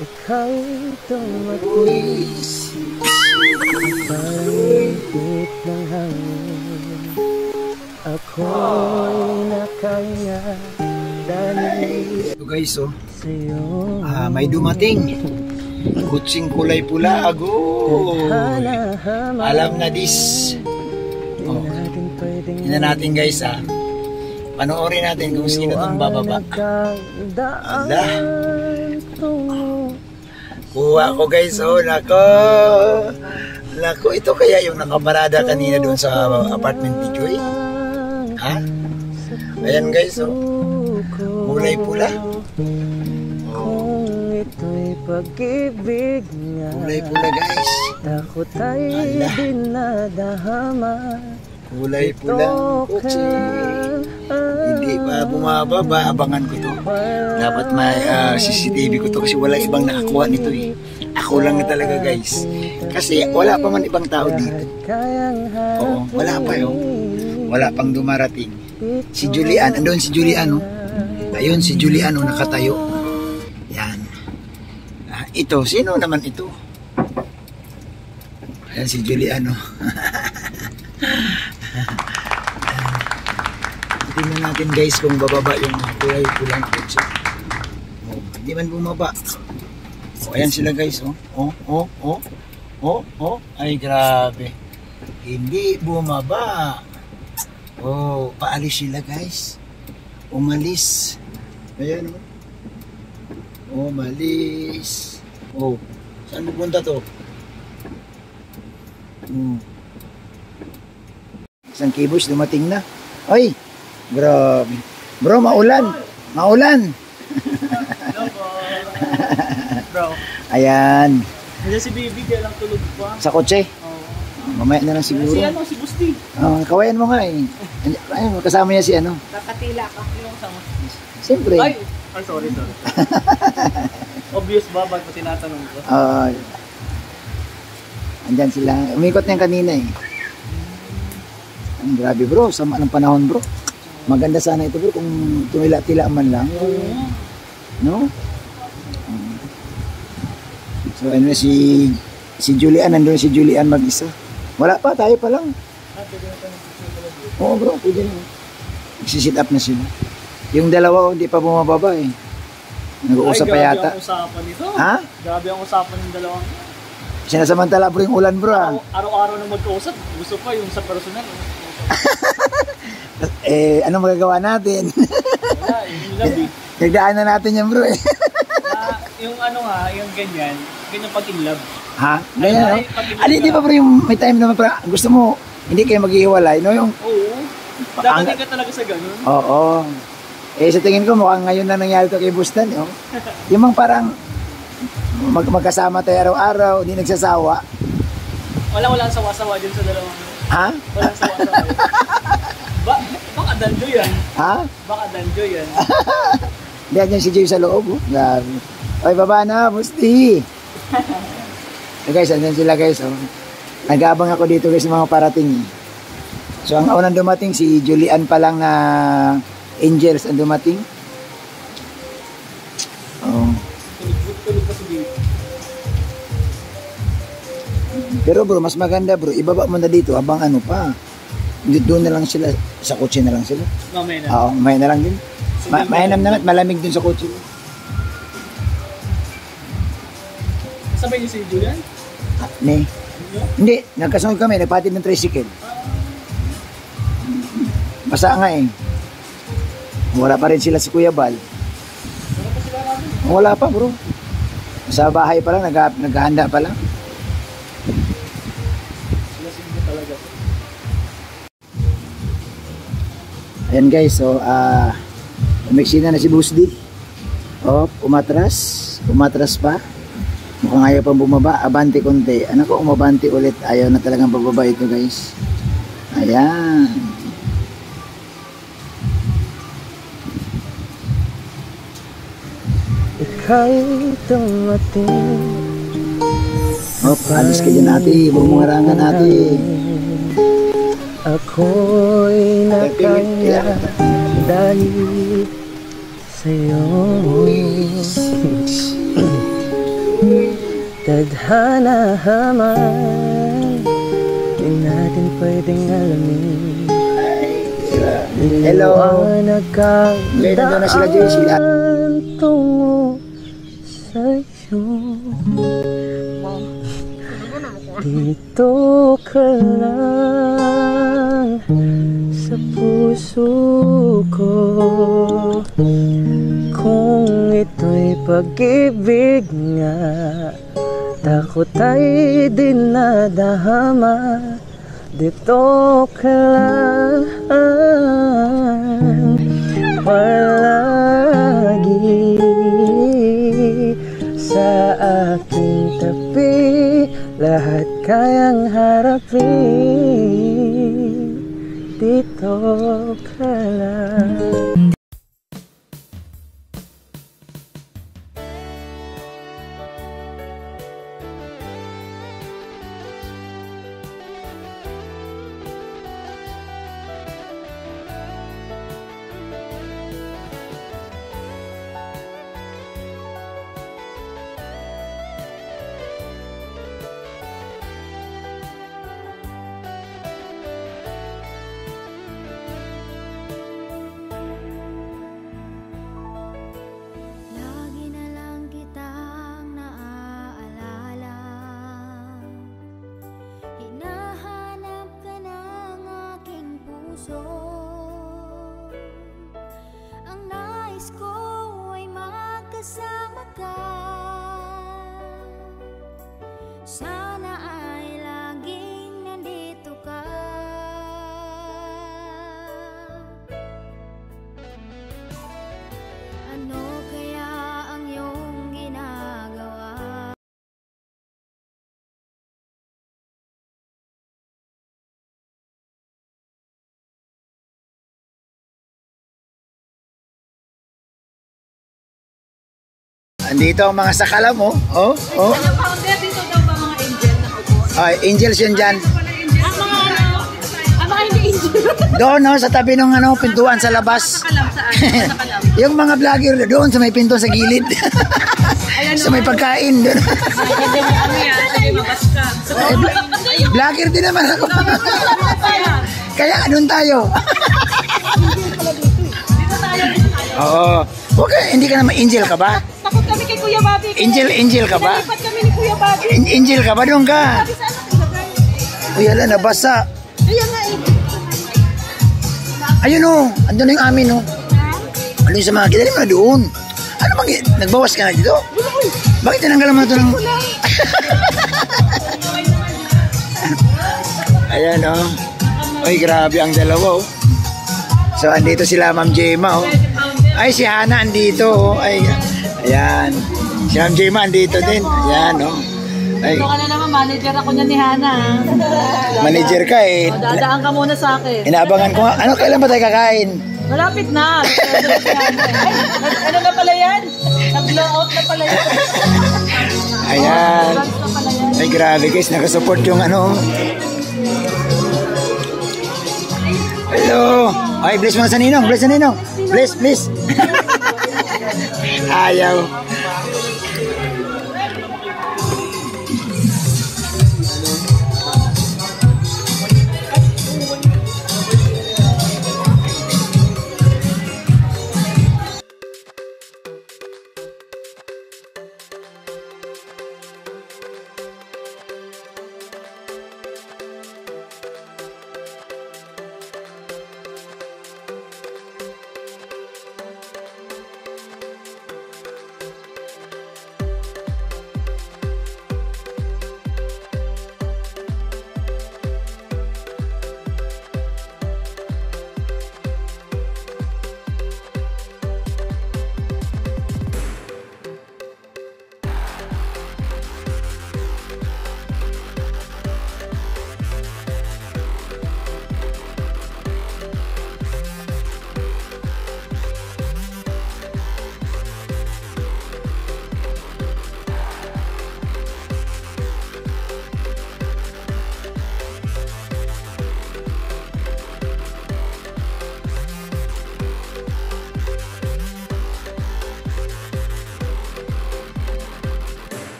Ika'y dumating, paligid ng hangin. Ako'y nakahinga dahil ito guys, oh. sa'yo. May dumating. Kutsing kulay pula. Alam na this. Oh. Tingnan natin guys, panoorin natin kung sino itong bababa. Ala. Kuha ko guys, oh, nako. Nako, ito kaya yung nakaparada kanina doon sa apartment ni Joy? Ha? Ayan guys, oh. Kulay pula. Oh. Kulay pula guys. Takot ay dinadahama. Kulay pula. Hindi pa bumababa. Abangan ko to. Dapat may CCTV ko to kasi wala ibang nakakuha nito eh. Ako lang na talaga guys. Kasi wala pa man ibang tao dito. Oo, wala pa yun. Wala pang dumarating. Si Julian, andun si Julian, oh. Ayun si Julian, oh, nakatayo. Yan. Ito, sino naman ito? Ayan si Julian, oh. Tingnan natin guys kung bababa yung kulay pulang kotse. Oh, hindi man bumaba. Oh, ayan sila guys, oh. Ay grabe. Hindi bumaba. Oh, paalis sila guys. Umalis. Ayan, oh. Umalis. Oh, saan pupunta to? Isang kibos dumating na. Ay, grabe. Bro, maulan. Maulan. Bro. Ayan. Nandiyan si Bibi, kaya lang tulog pa. Sa kotse? Oo. Mamaya na lang siguro. Si Busti. Kawayan mo nga eh. Ayun, kasama niya si ano. Nakatila ka. Yung sama. Siyempre. Ay, sorry. Obvious ba? Ba't mo tinatanong ko? Andyan sila. Umikot na yung kanina eh. Ang grabe bro, sama ng panahon bro. Maganda sana ito bro kung tumila-tila man lang. No? So ano si Julian, nandun si Julian mag-isa. Wala pa, tayo pa lang. Oo bro, pwede na. Nagsisit up na sila. Yung dalawa hindi pa bumababa eh. Nag-uusap pa yata. Grabe ang usapan nito. Ha? Grabe ang usapan ng dalawang. Sinasamantala bro yung ulan bro ha. Araw-araw na magkausap. Gusto pa yung sa personal. Anong magagawa natin? Wala, yung love eh. Nagdaan na natin yan bro eh. Yung yung ganyan pag in love. Ha? Ganyan, no? Di ba bro yung may time naman para gusto mo, hindi kayo maghihiwalay, no? Yung, oo. Dapat ka talaga sa ganun. Oo. Sa tingin ko mukhang ngayon na nangyari ito kay Bustan, no? Yung mga parang magkasama tayo araw-araw, hindi nagsasawa. Walang sawa-sawa dyan sa dalawang. Ha? Walang sawa-sawa. Baka danjo yan. Ha? Baka danjo yan. Diyan si Joy sa loob, oh. Grabe. Oy, baba na, Busti. Guys, andyan sila guys, oh. Nag-aabang ako dito guys ng mga parating. So, ang unang dumating, si Julian pa lang na Angels ang dumating. Oh. Tulog pa si Bibi. Pero bro, mas maganda bro, ibaba mo na dito habang ano pa. Doon na lang sila, sa kotse na lang sila. Mamaya na. Oo, mamaya na lang din. Mainam naman, malamig dun sa kotse. Sabay niyo si Julian? Hindi, nagkasunod kami, nagpatid ng tricycle. Basa nga eh. Wala pa rin sila si Kuya Bal. Wala pa bro. Sa bahay pa lang, naghahanda pa lang. Ayan guys, so umiksina na si Busdi. Oh, umatras pa. Mukhang ayaw pang bumaba, abante konti. Ano ko, umabante ulit. Ayaw na talagang pababa ito guys. Ayan. Ika'y dumating. Oh, alis ka dyan ate, bumungarangan natin. Ako'y nakaya dahil sa'yo. tadhana man, di natin pwedeng alamin. Hello. May nandun na sila, JC. Tungo sa'yo. Dito ka lang sa puso ko. Kung ito'y pag-ibig nga, takot ay dinadahama. Dito ka lang palagi sa aking tabi, lahat kayang harapin. Dito ka lang. Ang nais ko ay magkasama ka. Sana ay laging nandito ka. Ano kaya ang iyong ginagawa? Andito ang mga sakala mo. Oh, oh. Ano founder dito daw ba mga angel na upo? Ay, angels yun dyan. Ang mga hindi angel. Doon, no, sa tabi ng ano, pintuan sa labas. Nakalam saan? Nakalam. Yung mga vlogger doon sa may pinto sa gilid. Sa may pagkain doon. Hindi mo kami yan. Sabi mabas ka. Vlogger din naman ako. Kaya doon tayo. Dito tayo. Oo. Okay, hindi ka naman angel ka ba? Takot kami kay Kuya Bobby. Angel ka ba? Nalipat kami ni Kuya Bobby. Angel ka ba? Doon ka. Sabi saan ako ilagay? Uy, ala, nabasa. Kaya nga eh. Ayun o, andun na yung amin o. Ano yung sa mga kita? Dali mo na doon. Ano bang, nagbawas ka na dito? Bakit tinanggalan mo na ito ng... Ayan o. Uy, grabe ang dalawa o. So, andito sila Ma'am Gemma o. Ay, si Hana andito o. Ay, ayan. Si Ma'am Gemma andito din. Ayan o. Ay, Ito ka na naman, manager ako niya ni Hana. manager ka eh. O, dadaan ka muna sa akin. Inaabangan ko nga. Ano, kailan ba tayo kakain? Malapit na. Ay, ano na pala yan? Nag-blow out na pala yan. Ayan. Advance na pala yan. Ay, grabe guys. Nakasupport yung ano. Hello. Ay, bless mo sa ninong. Bless sa ninong. Bless, bless. Ayaw.